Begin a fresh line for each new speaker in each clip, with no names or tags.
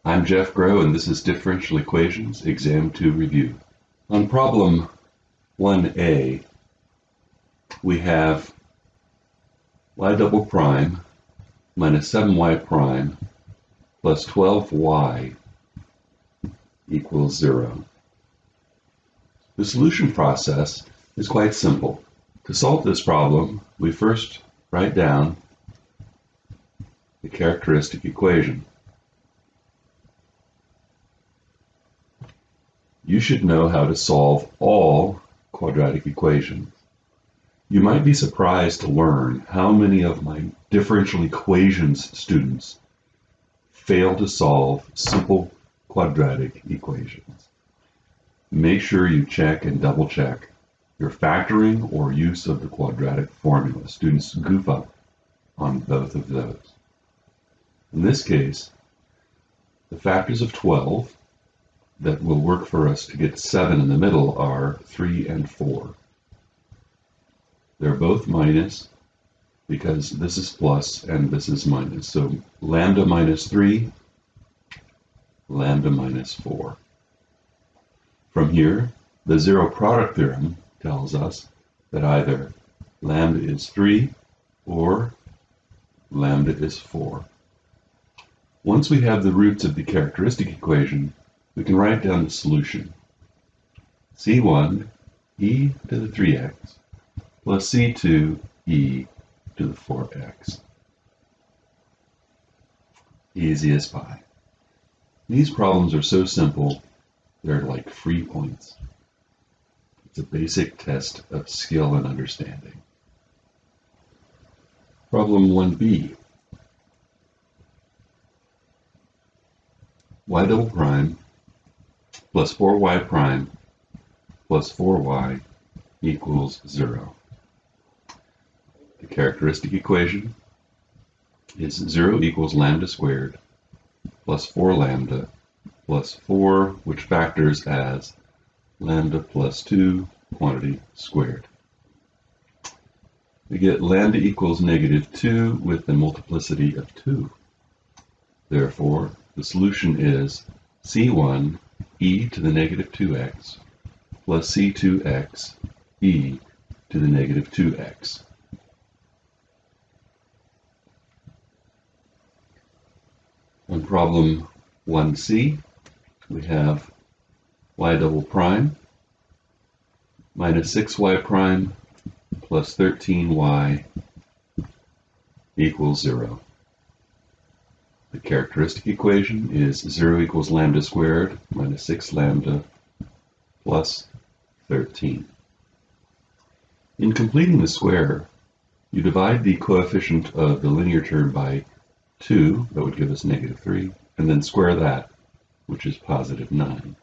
I'm Jeff Groh, and this is Differential Equations, Exam2Review. On problem 1a, we have y double prime minus 7y prime plus 12y equals 0. The solution process is quite simple. To solve this problem, we first write down the characteristic equation. You should know how to solve all quadratic equations. You might be surprised to learn how many of my differential equations students fail to solve simple quadratic equations. Make sure you check and double check your factoring or use of the quadratic formula. Students goof up on both of those. In this case, the factors of 12 that will work for us to get 7 in the middle are 3 and 4. They're both minus because this is plus and this is minus. So lambda minus 3, lambda minus 4. From here, the zero product theorem tells us that either lambda is 3 or lambda is 4. Once we have the roots of the characteristic equation, we can write down the solution. C1 e to the 3x plus C2 e to the 4x. Easy as pie. These problems are so simple, they're like free points. It's a basic test of skill and understanding. Problem 1b. Y double prime plus 4y prime plus 4y equals 0. The characteristic equation is 0 equals lambda squared plus 4 lambda plus 4, which factors as lambda plus 2 quantity squared. We get lambda equals negative 2 with the multiplicity of 2. Therefore, the solution is C1 e to the negative 2x plus C2x e to the negative 2x. On problem 1c, we have y double prime minus 6y prime plus 13y equals 0. The characteristic equation is 0 equals lambda squared minus 6 lambda plus 13. In completing the square, you divide the coefficient of the linear term by 2, that would give us negative 3, and then square that, which is positive 9.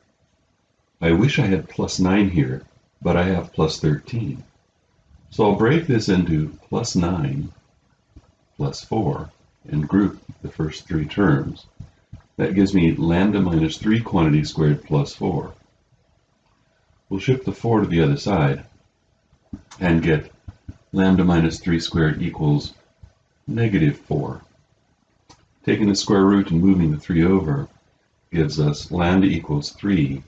I wish I had plus 9 here, but I have plus 13. So I'll break this into plus 9 plus 4 and group the first three terms. That gives me lambda minus 3 quantity squared plus 4. We'll shift the 4 to the other side and get lambda minus 3 squared equals negative 4. Taking the square root and moving the 3 over gives us lambda equals 3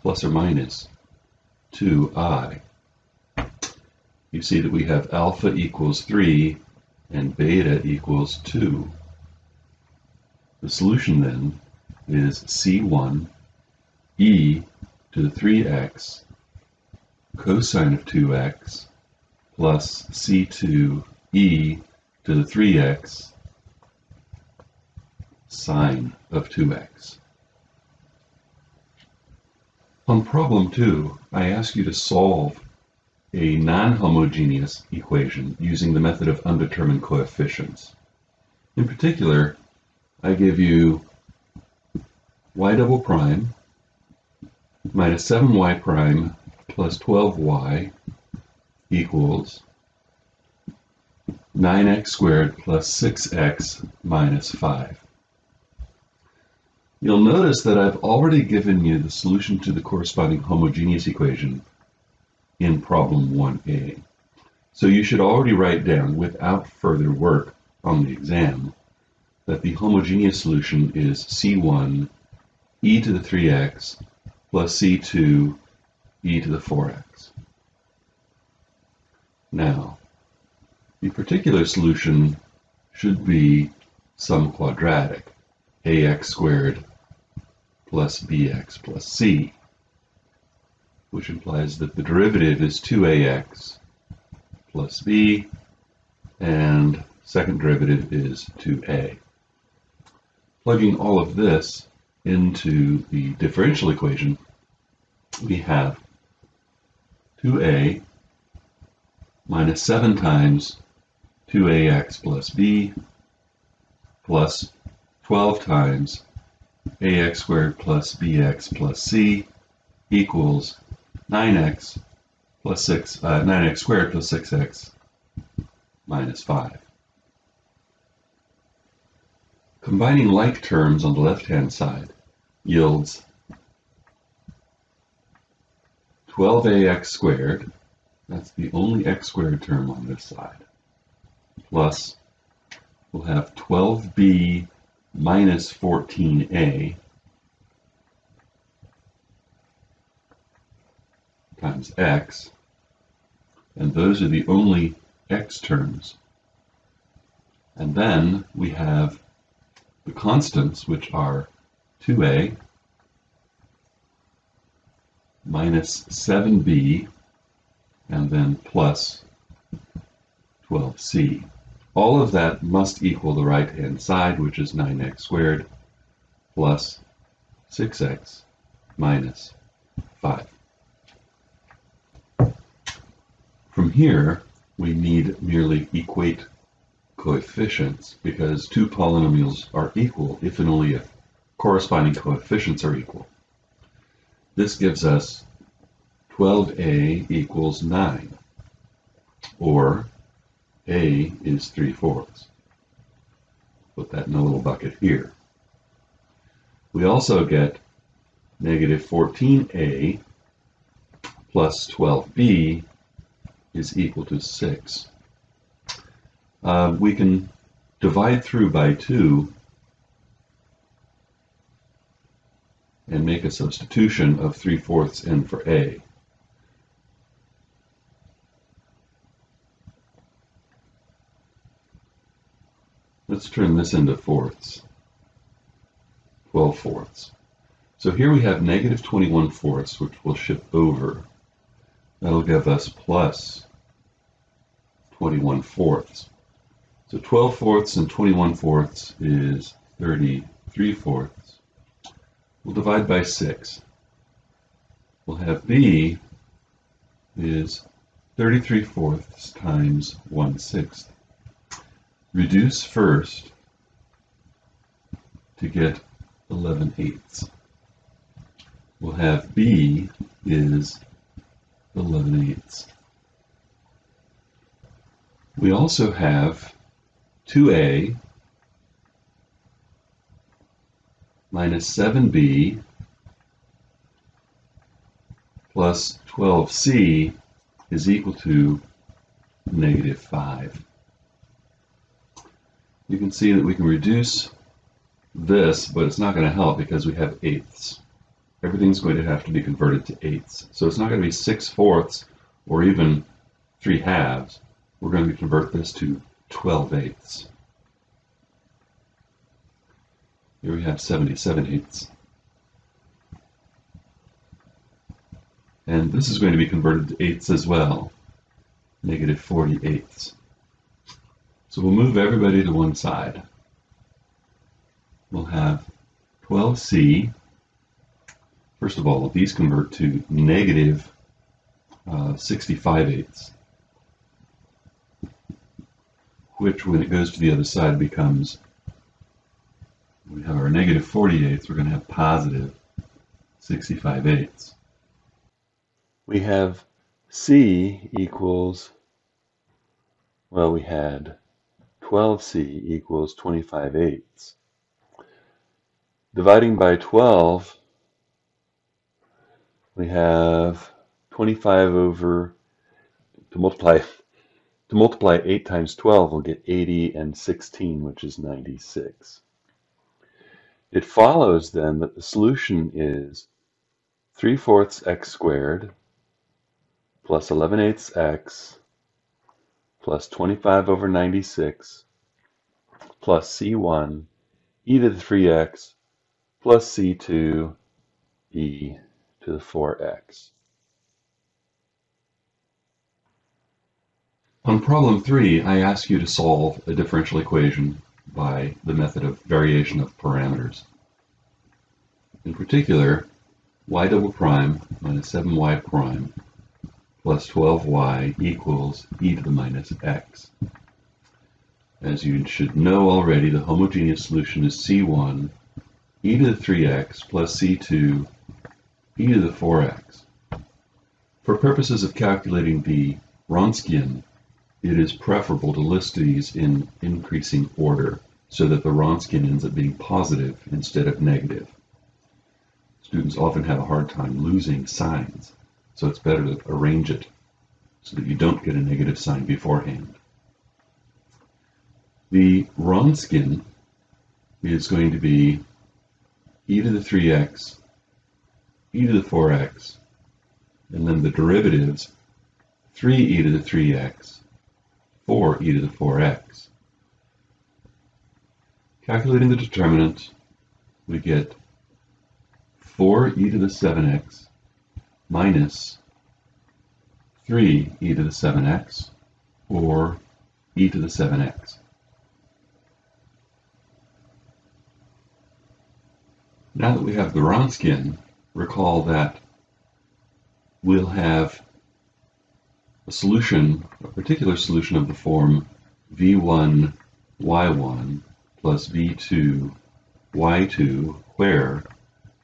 plus or minus 2i. You see that we have alpha equals 3 and beta equals 2. The solution then is C1 e to the 3x cosine of 2x plus C2 e to the 3x sine of 2x. On problem 2, I ask you to solve a non-homogeneous equation using the method of undetermined coefficients. In particular, I give you y double prime minus 7y prime plus 12y equals 9x squared plus 6x minus 5. You'll notice that I've already given you the solution to the corresponding homogeneous equation in problem 1a. So you should already write down, without further work on the exam, that the homogeneous solution is C1 e to the 3x plus c2 e to the 4x. Now, the particular solution should be some quadratic, ax squared plus bx plus c, which implies that the derivative is 2ax plus b, and second derivative is 2a. Plugging all of this into the differential equation, we have 2a minus 7 times 2ax plus b plus 12 times ax squared plus bx plus c equals 9x squared plus 6x minus 5. Combining like terms on the left-hand side yields 12ax squared, that's the only x squared term on this side, plus we'll have 12b minus 14a times x, and those are the only x terms. And then we have the constants, which are 2a minus 7b and then plus 12c. All of that must equal the right-hand side, which is 9x squared plus 6x minus 5. From here, we need merely equate coefficients, because two polynomials are equal if and only if corresponding coefficients are equal. This gives us 12a equals 9, or a is 3/4. Put that in a little bucket here. We also get negative 14a plus 12b is equal to 6. We can divide through by 2 and make a substitution of 3/4 n for a. Let's turn this into fourths. 12/4. So here we have negative 21/4, which we'll shift over. That'll give us plus 21/4. So 12/4 and 21/4 is 33/4. We'll divide by 6. We'll have b is 33/4 times 1/6. Reduce first to get 11/8. We'll have b is 11/8. We also have 2a minus 7b plus 12c is equal to negative 5. You can see that we can reduce this, but it's not going to help because we have eighths. Everything's going to have to be converted to eighths. So it's not going to be 6/4 or even 3/2. We're going to convert this to 12/8. Here we have 77/8. And this is going to be converted to eighths as well, negative 48. So we'll move everybody to one side. We'll have 12c. First of all, these convert to negative 65/8, which when it goes to the other side becomes, we have our negative 48, we're going to have positive 65/8. We have c equals, well, we had 12c equals 25/8. Dividing by 12, we have 25 over, to multiply 8 times 12, we'll get 80 and 16, which is 96. It follows then that the solution is 3/4 x squared plus 11/8 x plus 25/96 plus c1 e to the 3x plus c2 e to the 4x. On problem 3, I ask you to solve a differential equation by the method of variation of parameters. In particular, y double prime minus 7y prime plus 12y equals e to the minus x. As you should know already, the homogeneous solution is c1 e to the 3x plus c2 e to the 4x. For purposes of calculating the Wronskian, it is preferable to list these in increasing order so that the Wronskian ends up being positive instead of negative. Students often have a hard time losing signs, so it's better to arrange it so that you don't get a negative sign beforehand. The Wronskian is going to be e to the 3x, e to the 4x, and then the derivatives 3e to the 3x, 4e to the 4x. Calculating the determinant, we get 4e to the 7x minus 3e to the 7x, or e to the 7x. Now that we have the Wronskian, recall that we'll have a solution, a particular solution of the form v1 y1 plus v2 y2, where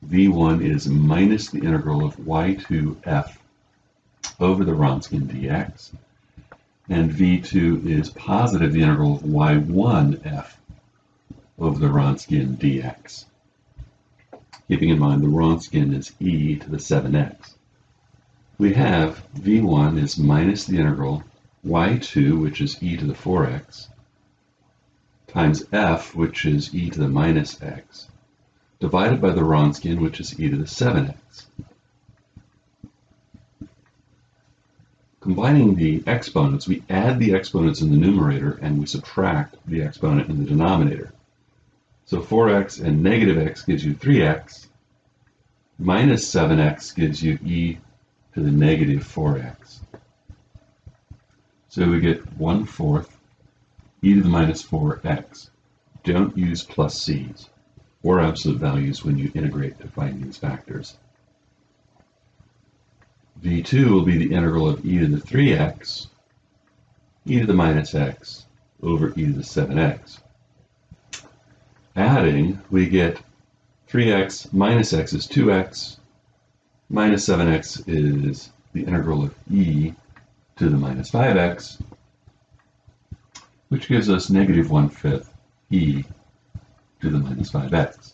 v1 is minus the integral of y2f over the Wronskian dx, and v2 is positive the integral of y1f over the Wronskian dx. Keeping in mind the Wronskian is e to the 7x. We have v1 is minus the integral y2, which is e to the 4x, times f, which is e to the minus x, divided by the Wronskian, which is e to the 7x. Combining the exponents, we add the exponents in the numerator and we subtract the exponent in the denominator. So 4x and negative x gives you 3x, minus 7x gives you e to the negative 4x. So we get 1/4 e to the minus 4x. Don't use plus c's or absolute values when you integrate to find these factors. v2 will be the integral of e to the 3x, e to the minus x over e to the 7x. Adding, we get 3x minus x is 2x, minus 7x is the integral of e to the minus 5x, which gives us negative 1/5 e to the minus 5x.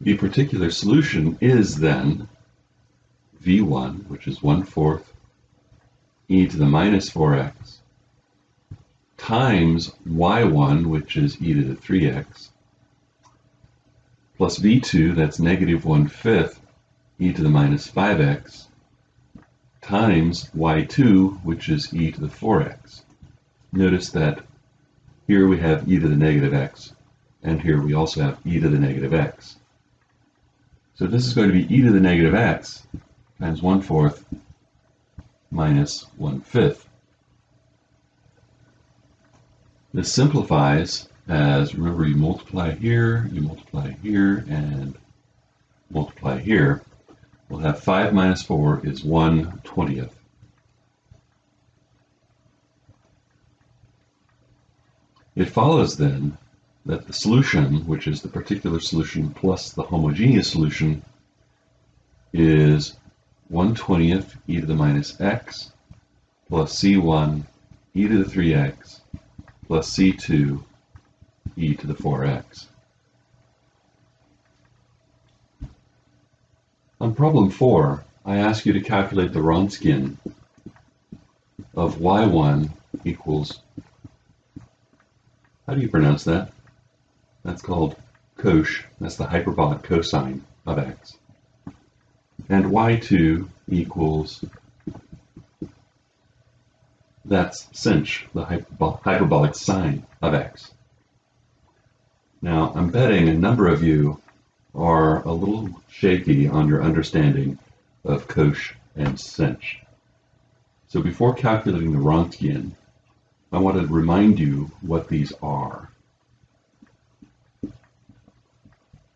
The particular solution is then v1, which is 1/4 e to the minus 4x, times y1, which is e to the 3x, plus v2, that's negative 1/5 e to the minus 5x, times y2, which is e to the 4x. Notice that here we have e to the negative x, and here we also have e to the negative x. So this is going to be e to the negative x times 1/4 minus 1/5. This simplifies as, remember, you multiply here, and multiply here. We'll have 5 minus 4 is 1/20. It follows then that the solution, which is the particular solution plus the homogeneous solution, is 1/20 e to the minus x plus c1 e to the 3x plus c2 e to the 4x. On problem 4, I ask you to calculate the Wronskian of y1 equals, how do you pronounce that? That's called cosh. That's the hyperbolic cosine of x. And y2 equals, that's sinh, the hyperbolic sine of x. Now, I'm betting a number of you are a little shaky on your understanding of cosh and sinh. So before calculating the Wronskian, I want to remind you what these are.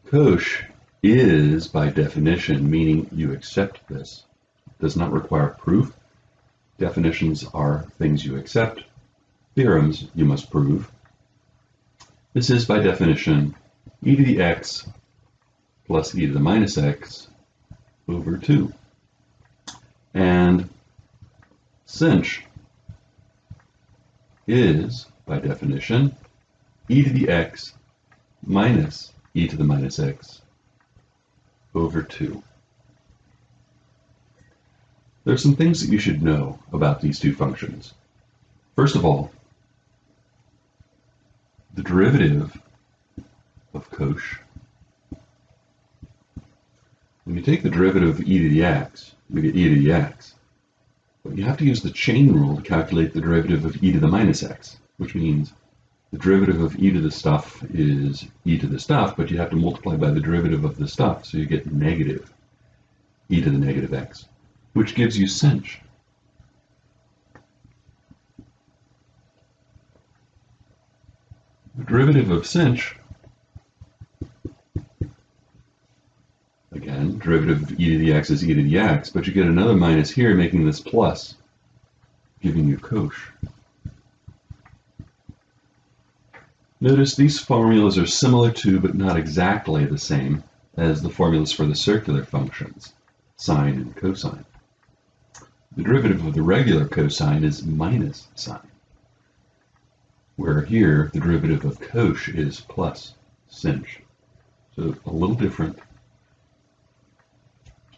Cosh is, by definition, meaning you accept this. Does not require proof. Definitions are things you accept. Theorems you must prove. This is, by definition, e to the x plus e to the minus x over 2. And sinh is, by definition, e to the x minus e to the minus x over 2. There are some things that you should know about these two functions. First of all, the derivative of cosh, when you take the derivative of e to the x, you get e to the x. But you have to use the chain rule to calculate the derivative of e to the minus x, which means the derivative of e to the stuff is e to the stuff, but you have to multiply by the derivative of the stuff, so you get negative e to the negative x, which gives you sinh. The derivative of sinh, again, derivative of e to the x is e to the x, but you get another minus here, making this plus, giving you cosh. Notice these formulas are similar to, but not exactly the same, as the formulas for the circular functions, sine and cosine. The derivative of the regular cosine is minus sine, where here the derivative of cosh is plus sinh. So a little different.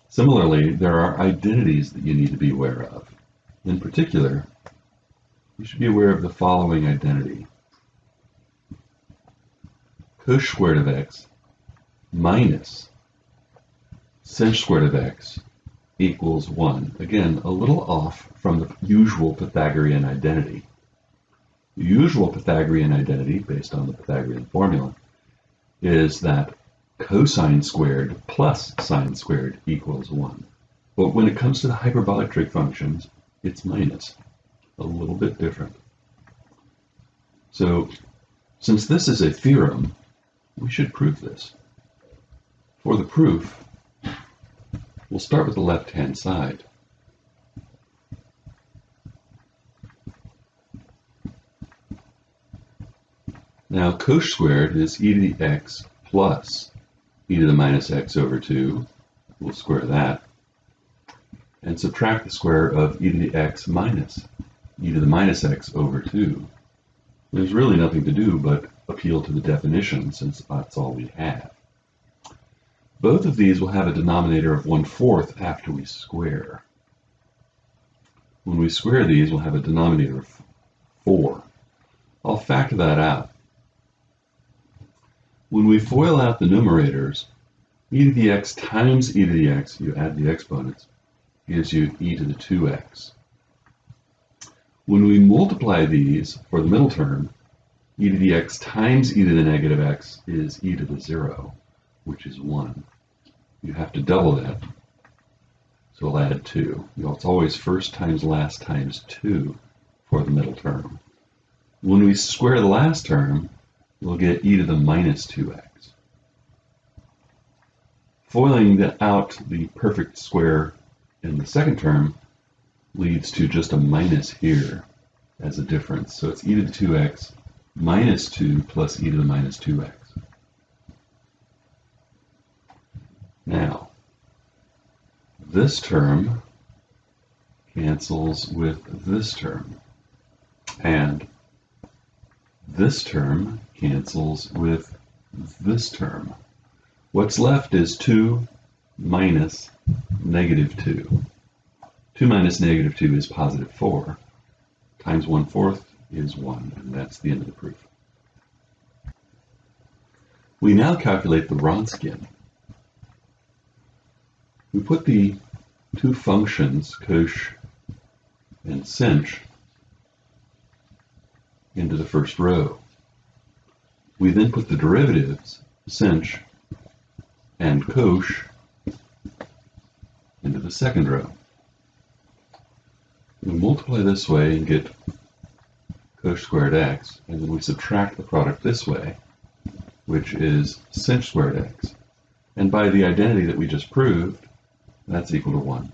Similarly, there are identities that you need to be aware of. In particular, you should be aware of the following identity. Cosh squared of x minus sinh squared of x equals 1. Again, a little off from the usual Pythagorean identity. The usual Pythagorean identity, based on the Pythagorean formula, is that cosine squared plus sine squared equals 1. But when it comes to the hyperbolic trig functions, it's minus. A little bit different. So, since this is a theorem, we should prove this. For the proof, we'll start with the left-hand side. Now, cosh squared is e to the x plus e to the minus x over 2. We'll square that. And subtract the square of e to the x minus e to the minus x over 2. There's really nothing to do but appeal to the definition, since that's all we have. Both of these will have a denominator of 1/4 after we square. When we square these, we'll have a denominator of 4. I'll factor that out. When we FOIL out the numerators, e to the x times e to the x, you add the exponents, gives you e to the 2x. When we multiply these for the middle term, e to the x times e to the negative x is e to the 0, which is 1. You have to double that, so we'll add 2. It's always first times last times 2 for the middle term. When we square the last term, we'll get e to the minus 2x. Foiling out the perfect square in the second term leads to just a minus here as a difference. So it's e to the 2x minus 2 plus e to the minus 2x. Now, this term cancels with this term, and this term cancels with this term. What's left is 2 minus negative 2. 2 minus negative 2 is positive 4. Times 1/4 is 1, and that's the end of the proof. We now calculate the Wronskian. We put the two functions, cosh and sinh, into the first row. We then put the derivatives, sinh and cosh, into the second row. We multiply this way and get cosh squared x, and then we subtract the product this way, which is sinh squared x. And by the identity that we just proved, that's equal to 1.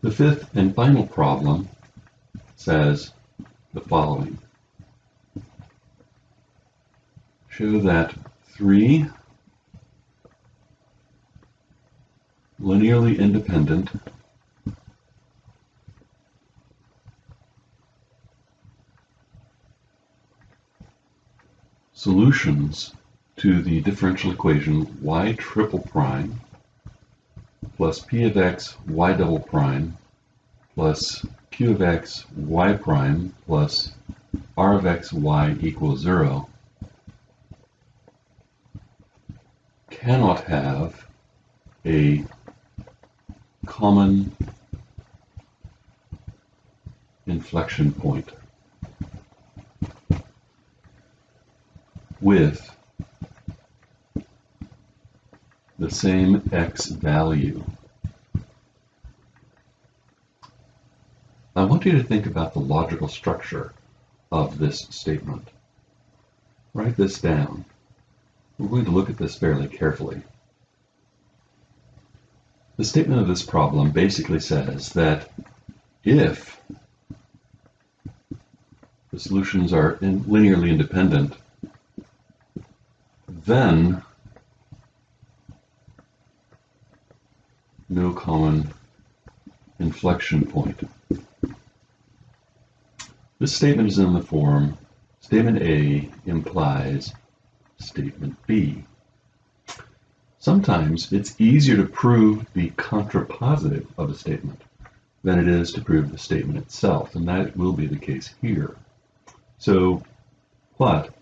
The fifth and final problem says the following. Show that 3 linearly independent solutions to the differential equation y triple prime plus p of x y double prime plus q of x y prime plus r of x y equals 0 cannot have a common inflection point with the same x value. I want you to think about the logical structure of this statement. Write this down. We're going to look at this fairly carefully. The statement of this problem basically says that if the solutions are linearly independent, then no common inflection point. This statement is in the form, statement A implies statement B. Sometimes it's easier to prove the contrapositive of a statement than it is to prove the statement itself, and that will be the case here. So what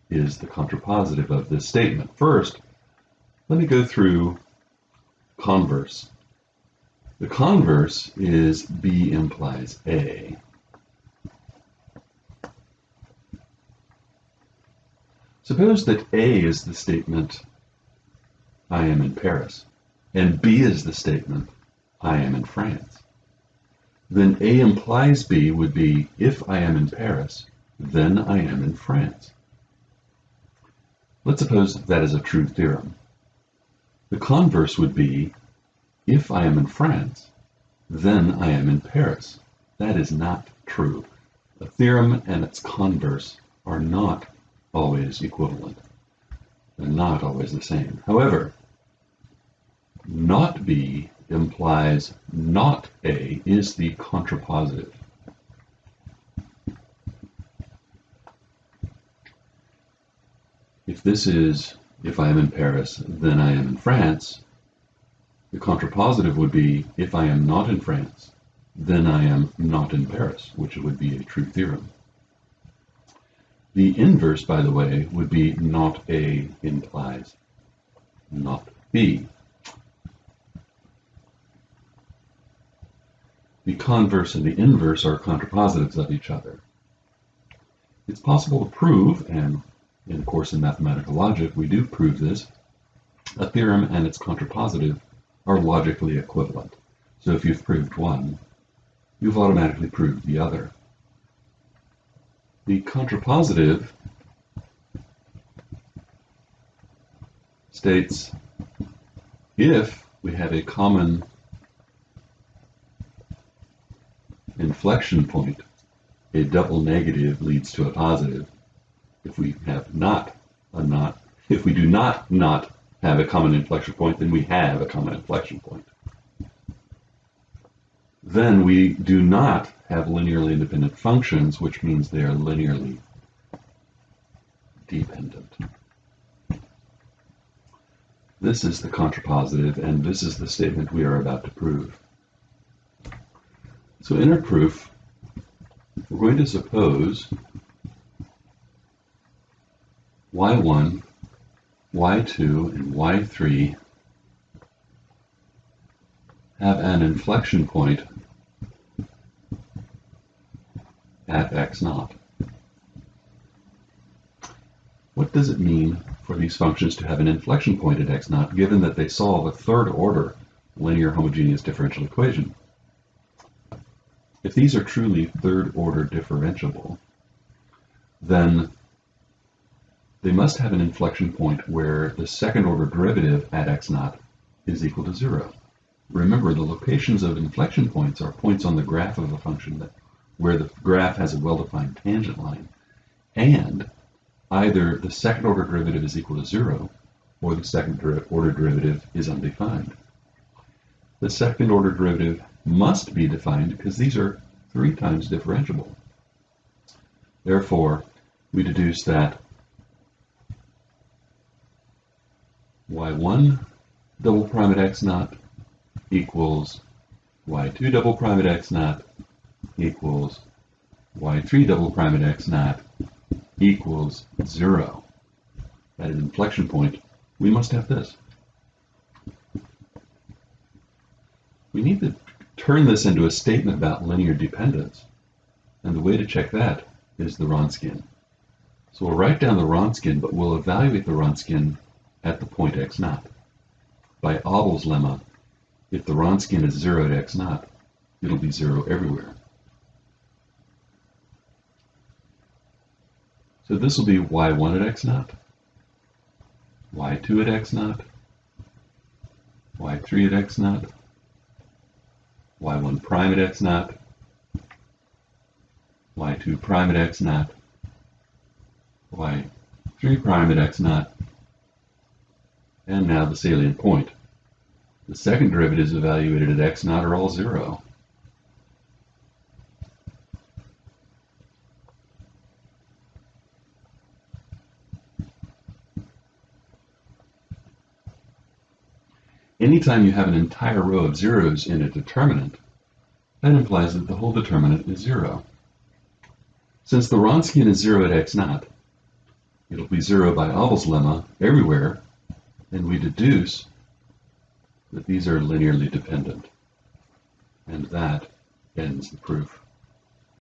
is the contrapositive of this statement? First, let me go through converse. The converse is B implies A. Suppose that A is the statement, I am in Paris, and B is the statement, I am in France. Then A implies B would be, if I am in Paris, then I am in France. Let's suppose that is a true theorem. The converse would be, if I am in France, then I am in Paris. That is not true. A theorem and its converse are not always equivalent. They're not always the same. However, not B implies not A is the contrapositive. If this is, if I am in Paris, then I am in France, the contrapositive would be, if I am not in France, then I am not in Paris, which would be a true theorem. The inverse, by the way, would be not A implies not B. The converse and the inverse are contrapositives of each other. It's possible to prove, and in course in mathematical logic we do prove this, a theorem and its contrapositive are logically equivalent. So if you've proved one, you've automatically proved the other. The contrapositive states if we have a common inflection point, a double negative leads to a positive. If we have if we do not have a common inflection point, then we have a common inflection point. Then we do not have linearly independent functions, which means they are linearly dependent. This is the contrapositive, and this is the statement we are about to prove. So in our proof, we're going to suppose y1, y2, and y3 have an inflection point at x0. What does it mean for these functions to have an inflection point at x0, given that they solve a third-order linear homogeneous differential equation? If these are truly third-order differentiable, then they must have an inflection point where the second-order derivative at x0 is equal to 0. Remember, the locations of inflection points are points on the graph of a function where the graph has a well-defined tangent line, and either the second-order derivative is equal to 0 or the second-order derivative is undefined. The second-order derivative must be defined because these are 3 times differentiable. Therefore, we deduce that y1 double prime at x0 equals y2 double prime at x0 equals y3 double prime at x0 equals 0. At an inflection point, we must have this. We need to turn this into a statement about linear dependence, and the way to check that is the Wronskian. So we'll write down the Wronskian, but we'll evaluate the Wronskian at the point x0. By Abel's lemma, if the Wronskian is 0 at x0, it'll be 0 everywhere. So this will be y1 at x0, y2 at x0, y3 at x0, y1 prime at x0, y2 prime at x0, y3 prime at x0, and now the salient point. The second derivatives evaluated at x0 are all 0. Anytime you have an entire row of zeros in a determinant, that implies that the whole determinant is 0. Since the Wronskian is 0 at x0, it'll be 0 by Abel's lemma everywhere, and we deduce that these are linearly dependent. And that ends the proof.